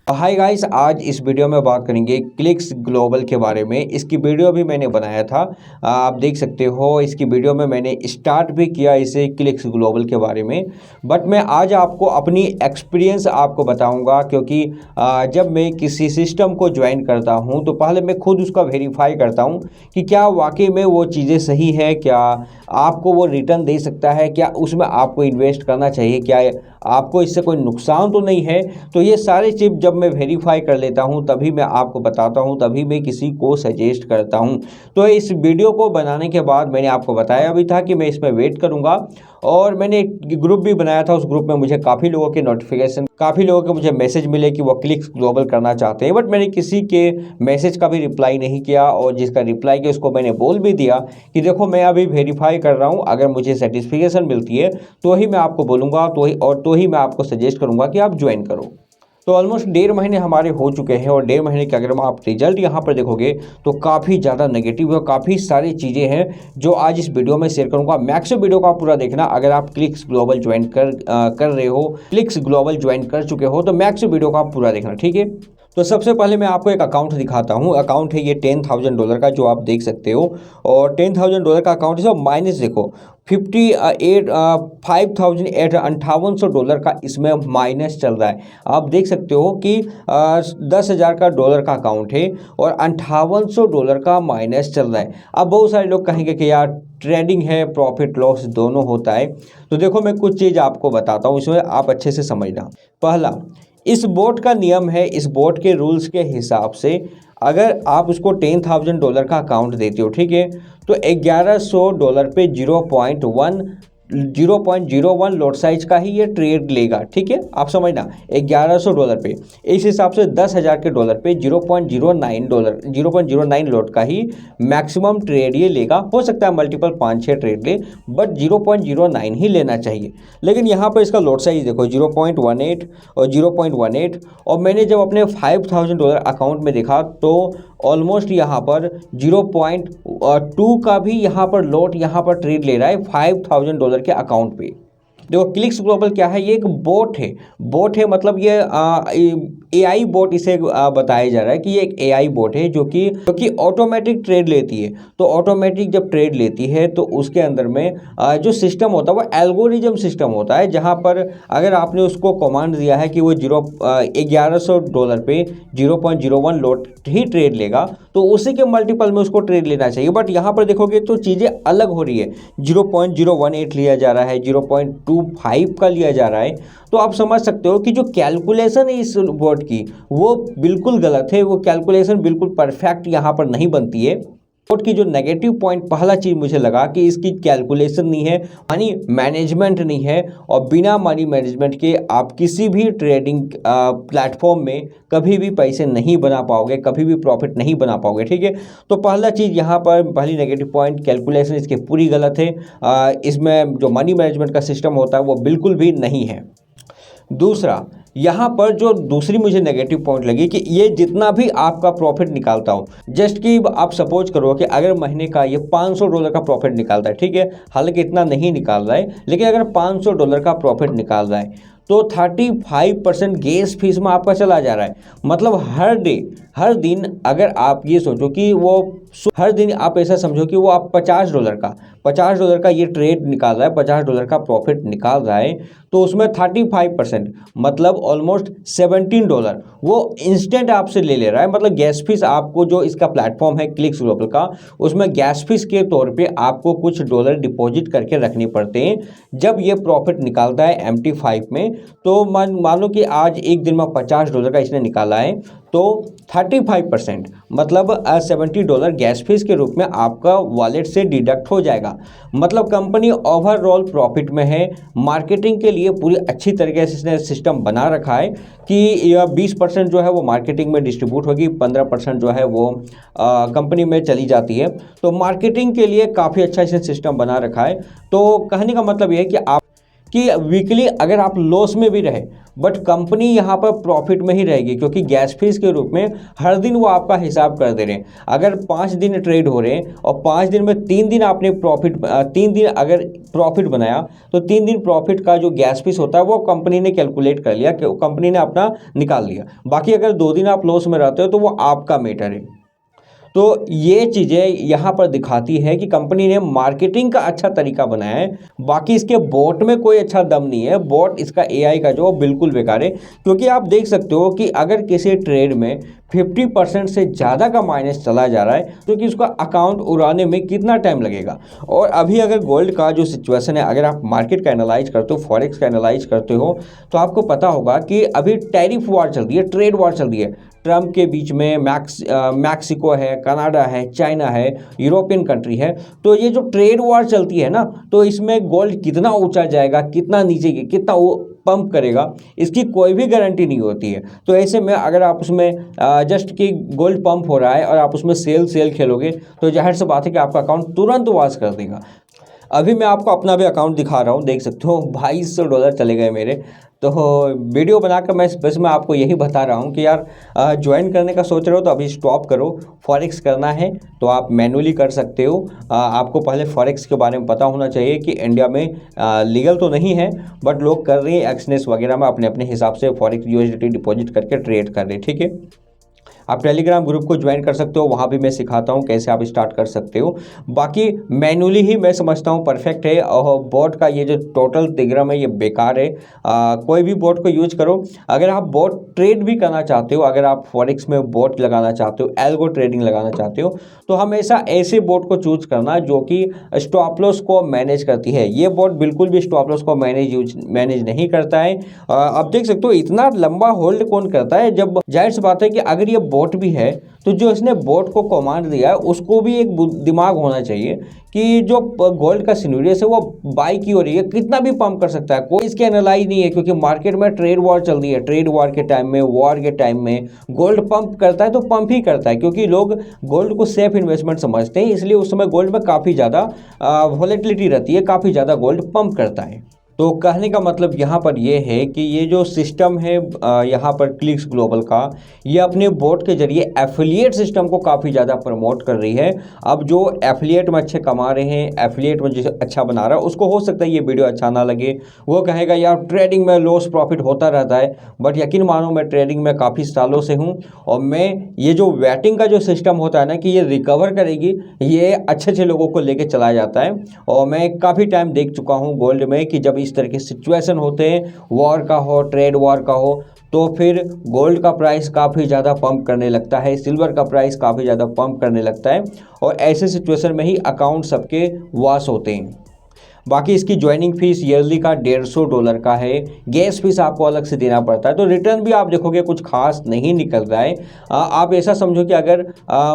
Hi guys, आज इस video में बात करेंगे क्लिक्स ग्लोबल के बारे में। इसकी वीडियो भी मैंने बनाया था, आप देख सकते हो। इसकी वीडियो में मैंने स्टार्ट भी किया इसे क्लिक्स ग्लोबल के बारे में, बट मैं आज आपको अपनी एक्सपीरियंस आपको बताऊंगा, क्योंकि जब मैं किसी सिस्टम को ज्वाइन करता हूं तो पहले मैं खुद उसका वेरीफाई करता हूं कि क्या वाकई में वो चीज़ें सही है, क्या आपको वो रिटर्न दे सकता है, क्या उसमें आपको इन्वेस्ट करना चाहिए, क्या आपको इससे कोई नुकसान तो नहीं है। तो ये सारे चीज़ जब मैं वेरीफाई कर लेता हूं तभी मैं आपको बताता हूं, तभी मैं किसी को सजेस्ट करता हूं। तो इस वीडियो को बनाने के बाद मैंने आपको बताया भी था कि मैं इसमें वेट करूंगा, और मैंने एक ग्रुप भी बनाया था। उस ग्रुप में मुझे काफ़ी लोगों के नोटिफिकेशन, काफ़ी लोगों के मुझे मैसेज मिले कि वो क्लिक्स ग्लोबल करना चाहते हैं, बट मैंने किसी के मैसेज का भी रिप्लाई नहीं किया, और जिसका रिप्लाई किया उसको मैंने बोल भी दिया कि देखो मैं अभी वेरीफाई कर रहा हूँ, अगर मुझे सर्टिफिकेशन मिलती है तो ही मैं आपको बोलूँगा, तो ही मैं आपको सजेस्ट करूँगा कि आप ज्वाइन करो। तो ऑलमोस्ट 1.5 महीने हमारे हो चुके हैं, और 1.5 महीने के अगर आप रिजल्ट यहाँ पर देखोगे तो काफ़ी ज़्यादा नेगेटिव है, काफ़ी सारी चीज़ें हैं जो आज इस वीडियो में शेयर करूँगा। मैक्सिमम वीडियो को आप पूरा देखना। अगर आप क्लिक्स ग्लोबल ज्वाइन कर रहे हो, क्लिक्स ग्लोबल ज्वाइन कर चुके हो, तो मैक्सिमम वीडियो को आप पूरा देखना, ठीक है। तो सबसे पहले मैं आपको एक अकाउंट दिखाता हूँ। अकाउंट है ये $10,000 का, जो आप देख सकते हो, और $10,000 का अकाउंट है। सब माइनस देखो, 5,858 का इसमें माइनस चल रहा है। आप देख सकते हो कि 10,000 का डॉलर का अकाउंट है और $5,800 का माइनस चल रहा है। अब बहुत सारे लोग कहेंगे कि यार ट्रेडिंग है, प्रॉफिट लॉस दोनों होता है। तो देखो मैं कुछ चीज़ आपको बताता हूँ, इसमें आप अच्छे से समझना। पहला, इस बोर्ड का नियम है, इस बोर्ड के रूल्स के हिसाब से अगर आप उसको $10,000 का अकाउंट देते हो, ठीक है, तो $1,100 पे 0.01 लॉट साइज का ही ये ट्रेड लेगा, ठीक है। आप समझना, $1,100 पे, इस हिसाब से 10,000 के डॉलर पे 0.09 लॉट का ही मैक्सिमम ट्रेड ये लेगा। हो सकता है मल्टीपल 5-6 ट्रेड ले, बट 0.09 ही लेना चाहिए। लेकिन यहाँ पर इसका लॉट साइज देखो 0.18 और 0.18, और मैंने जब अपने $5,000 अकाउंट में देखा तो ऑलमोस्ट यहाँ पर 0.2 का भी यहाँ पर लॉट यहाँ पर ट्रेड ले रहा है $5,000 के अकाउंट पे। देखो क्लिक्स ग्लोबल क्या है, ये एक बोट है। बोट है मतलब ये AI बोट इसे बताया जा रहा है कि ये एक AI बोट है जो कि ऑटोमेटिक ट्रेड लेती है। तो ऑटोमेटिक जब ट्रेड लेती है तो उसके अंदर में जो सिस्टम होता है वो एल्गोरिज्म सिस्टम होता है, जहां पर अगर आपने उसको कमांड दिया है कि वो $1,100 पे 0.01 लॉट ही ट्रेड लेगा, तो उसी के मल्टीपल में उसको ट्रेड लेना चाहिए। बट यहाँ पर देखोगे तो चीज़ें अलग हो रही है। 0.018 लिया जा रहा है, 0.25 का लिया जा रहा है। तो आप समझ सकते हो कि जो कैलकुलेशन है इस बोर्ड की वो बिल्कुल गलत है। वो कैलकुलेशन बिल्कुल परफेक्ट यहाँ पर नहीं बनती है। बोर्ड की जो नेगेटिव पॉइंट, पहला चीज़ मुझे लगा कि इसकी कैलकुलेशन नहीं है, मनी मैनेजमेंट नहीं है, और बिना मनी मैनेजमेंट के आप किसी भी ट्रेडिंग प्लेटफॉर्म में कभी भी पैसे नहीं बना पाओगे, कभी भी प्रॉफिट नहीं बना पाओगे, ठीक है। तो पहला चीज़ यहाँ पर, पहली नेगेटिव पॉइंट, कैलकुलेशन इसकी पूरी गलत है। इसमें जो मनी मैनेजमेंट का सिस्टम होता है वो बिल्कुल भी नहीं है। दूसरा, यहाँ पर जो दूसरी मुझे नेगेटिव पॉइंट लगी कि ये जितना भी आपका प्रॉफिट निकालता हूँ, जस्ट कि आप सपोज करो कि अगर महीने का ये $500 का प्रॉफिट निकालता है, ठीक है, हालांकि इतना नहीं निकाल रहा है, लेकिन अगर $500 का प्रॉफिट निकाल रहा है तो 35% गैस फीस में आपका चला जा रहा है। मतलब हर दिन अगर आप ये सोचो कि वो हर दिन आप ऐसा समझो कि वो आप $50 का ये ट्रेड निकाल रहा है, $50 का प्रॉफिट निकाल रहा है, तो उसमें 35% मतलब ऑलमोस्ट $17 वो इंस्टेंट आपसे ले रहा है। मतलब गैस फीस आपको, जो इसका प्लेटफॉर्म है क्लिक्स ग्लोबल का, उसमें गैस फीस के तौर पे आपको कुछ डॉलर डिपॉजिट करके रखने पड़ते हैं जब ये प्रॉफिट निकालता है MT5 में। तो मान लो कि आज एक दिन में $50 का इसने निकाला है, तो 35% मतलब $70 गैस फीस के रूप में आपका वॉलेट से डिडक्ट हो जाएगा। मतलब कंपनी ओवरऑल प्रॉफिट में है। मार्केटिंग के लिए पूरी अच्छी तरीके से इसने सिस्टम बना रखा है कि यह 20% जो है वो मार्केटिंग में डिस्ट्रीब्यूट होगी, 15% जो है वो कंपनी में चली जाती है। तो मार्केटिंग के लिए काफ़ी अच्छा इसने सिस्टम बना रखा है। तो कहने का मतलब ये है कि कि वीकली अगर आप लॉस में भी रहे बट कंपनी यहाँ पर प्रॉफिट में ही रहेगी, क्योंकि गैस फीस के रूप में हर दिन वो आपका हिसाब कर दे रहे हैं। अगर 5 दिन ट्रेड हो रहे हैं और 5 दिन में 3 दिन आपने प्रॉफिट 3 दिन अगर प्रॉफिट बनाया तो 3 दिन प्रॉफिट का जो गैस फीस होता है वो कंपनी ने कैलकुलेट कर लिया, कंपनी ने अपना निकाल लिया। बाकी अगर 2 दिन आप लॉस में रहते हो तो वो आपका मैटर है। तो ये चीज़ें यहाँ पर दिखाती है कि कंपनी ने मार्केटिंग का अच्छा तरीका बनाया है। बाकी इसके बोट में कोई अच्छा दम नहीं है, बोट इसका एआई का जो बिल्कुल बेकार है। क्योंकि आप देख सकते हो कि अगर किसी ट्रेड में 50% से ज़्यादा का माइनस चला जा रहा है तो कि उसका अकाउंट उड़ाने में कितना टाइम लगेगा। और अभी अगर गोल्ड का जो सिचुएशन है, अगर आप मार्केट का एनालाइज करते हो, फॉरेक्स का एनालाइज करते हो, तो आपको पता होगा कि अभी टैरिफ वार चल रही है, ट्रेड वार चल रही है ट्रम्प के बीच में। मैक्सिको है, कनाडा है, चाइना है, यूरोपियन कंट्री है। तो ये जो ट्रेड वार चलती है ना, तो इसमें गोल्ड कितना ऊंचा जाएगा, कितना नीचे, कितना वो पंप करेगा, इसकी कोई भी गारंटी नहीं होती है। तो ऐसे में अगर आप उसमें जस्ट कि गोल्ड पंप हो रहा है और आप उसमें सेल खेलोगे तो जाहिर सी बात है कि आपका अकाउंट तुरंत वॉश कर देगा। अभी मैं आपको अपना भी अकाउंट दिखा रहा हूँ, देख सकते हो $2200 चले गए मेरे। तो वीडियो बनाकर मैं आपको यही बता रहा हूँ कि यार ज्वाइन करने का सोच रहे हो तो अभी स्टॉप करो। फॉरेक्स करना है तो आप मैनुअली कर सकते हो। आपको पहले फॉरेक्स के बारे में पता होना चाहिए कि इंडिया में लीगल तो नहीं है बट लोग कर रहे हैं, एक्सचेंज वगैरह में अपने अपने हिसाब से फॉरेक्स USDT डिपॉजिट करके ट्रेड कर रहे हैं, ठीक है। आप टेलीग्राम ग्रुप को ज्वाइन कर सकते हो, वहाँ भी मैं सिखाता हूँ कैसे आप स्टार्ट कर सकते हो। बाकी मैनुअली ही मैं समझता हूँ परफेक्ट है। और बोट का ये जो टोटल दिग्रम है ये बेकार है। कोई भी बोट को यूज करो। अगर आप बोट ट्रेड भी करना चाहते हो, अगर आप फॉरेक्स में बोट लगाना चाहते हो, एल्गो ट्रेडिंग लगाना चाहते हो, तो हमेशा ऐसे बोट को चूज करना जो कि स्टॉप लॉस को मैनेज करती है। ये बोट बिल्कुल भी स्टॉप लॉस को मैनेज नहीं करता है। आप देख सकते हो इतना लंबा होल्ड कौन करता है, जब जाहिर सी बात है कि अगर ये बोट भी है तो जो इसने बोट को कमांड दिया है उसको भी एक दिमाग होना चाहिए कि जो गोल्ड का सिनेरियो है वो बाई की हो रही है, कितना भी पंप कर सकता है, कोई इसके एनालाइज नहीं है। क्योंकि मार्केट में ट्रेड वॉर चल रही है, ट्रेड वॉर के टाइम में, वॉर के टाइम में गोल्ड पंप करता है तो पंप ही करता है, क्योंकि लोग गोल्ड को सेफ इन्वेस्टमेंट समझते हैं। इसलिए उस समय गोल्ड में काफ़ी ज़्यादा वॉलेटिलिटी रहती है, काफ़ी ज़्यादा गोल्ड पंप करता है। तो कहने का मतलब यहाँ पर यह है कि ये जो सिस्टम है यहाँ पर क्लिक्स ग्लोबल का, ये अपने बोट के जरिए एफिलिएट सिस्टम को काफ़ी ज़्यादा प्रमोट कर रही है। अब जो एफिलिएट में अच्छे कमा रहे हैं, एफिलिएट में जो अच्छा बना रहा है, उसको हो सकता है ये वीडियो अच्छा ना लगे, वो कहेगा यार ट्रेडिंग में लॉस प्रॉफिट होता रहता है। बट यकीन मानो मैं ट्रेडिंग में काफ़ी सालों से हूँ और मैं ये जो वेटिंग का जो सिस्टम होता है ना कि ये रिकवर करेगी, ये अच्छे अच्छे लोगों को लेके चला जाता है। और मैं काफ़ी टाइम देख चुका हूँ गोल्ड में कि जब इस तरह के सिचुएशन होते हैं, वॉर का हो, ट्रेड वॉर का हो, तो फिर गोल्ड का प्राइस काफ़ी ज़्यादा पंप करने लगता है, सिल्वर का प्राइस काफ़ी ज़्यादा पंप करने लगता है। और ऐसे सिचुएशन में ही अकाउंट सबके वॉश होते हैं। बाकी इसकी ज्वाइनिंग फीस ईयरली का $150 का है। गैस फीस आपको अलग से देना पड़ता है। तो रिटर्न भी आप देखोगे कुछ खास नहीं निकल रहा है। आप ऐसा समझो कि अगर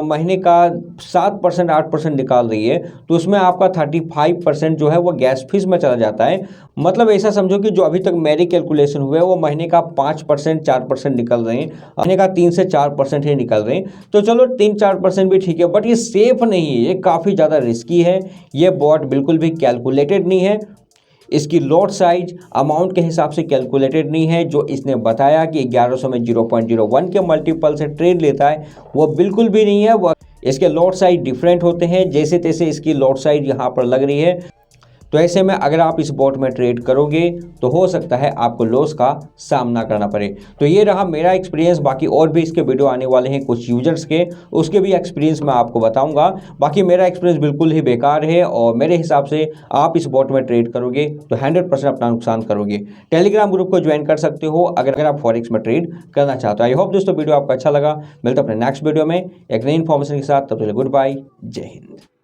महीने का 7% 8% निकाल रही है तो उसमें आपका 35% जो है वो गैस फीस में चला जाता है। मतलब ऐसा समझो कि जो अभी तक मेरी कैलकुलेशन हुए वो महीने का 5% 4% निकल रहे हैं, महीने का 3 से 4% ही निकल रहे हैं। तो चलो 3-4% भी ठीक है, बट ये सेफ नहीं है, ये काफ़ी ज़्यादा रिस्की है। ये बॉट बिल्कुल भी कैलकुलेटेड नहीं है। इसकी लॉट साइज अमाउंट के हिसाब से कैलकुलेटेड नहीं है। जो इसने बताया कि 1100 में 0.01 के मल्टीपल से ट्रेड लेता है, वो बिल्कुल भी नहीं है। वो इसके लॉट साइज डिफरेंट होते हैं, जैसे तैसे इसकी लॉट साइज यहाँ पर लग रही है। तो ऐसे में अगर आप इस बॉट में ट्रेड करोगे तो हो सकता है आपको लॉस का सामना करना पड़े। तो ये रहा मेरा एक्सपीरियंस। बाकी और भी इसके वीडियो आने वाले हैं कुछ यूजर्स के, उसके भी एक्सपीरियंस मैं आपको बताऊंगा। बाकी मेरा एक्सपीरियंस बिल्कुल ही बेकार है और मेरे हिसाब से आप इस बॉट में ट्रेड करोगे तो 100% अपना नुकसान करोगे। टेलीग्राम ग्रुप को ज्वाइन कर सकते हो अगर आप फॉरेक्स में ट्रेड करना चाहते हो। आई होप दोस्तों वीडियो आपको अच्छा लगा। मिलता है अपने नेक्स्ट वीडियो में एक नई इन्फॉर्मेशन के साथ। तब तक गुड बाय, जय हिंद।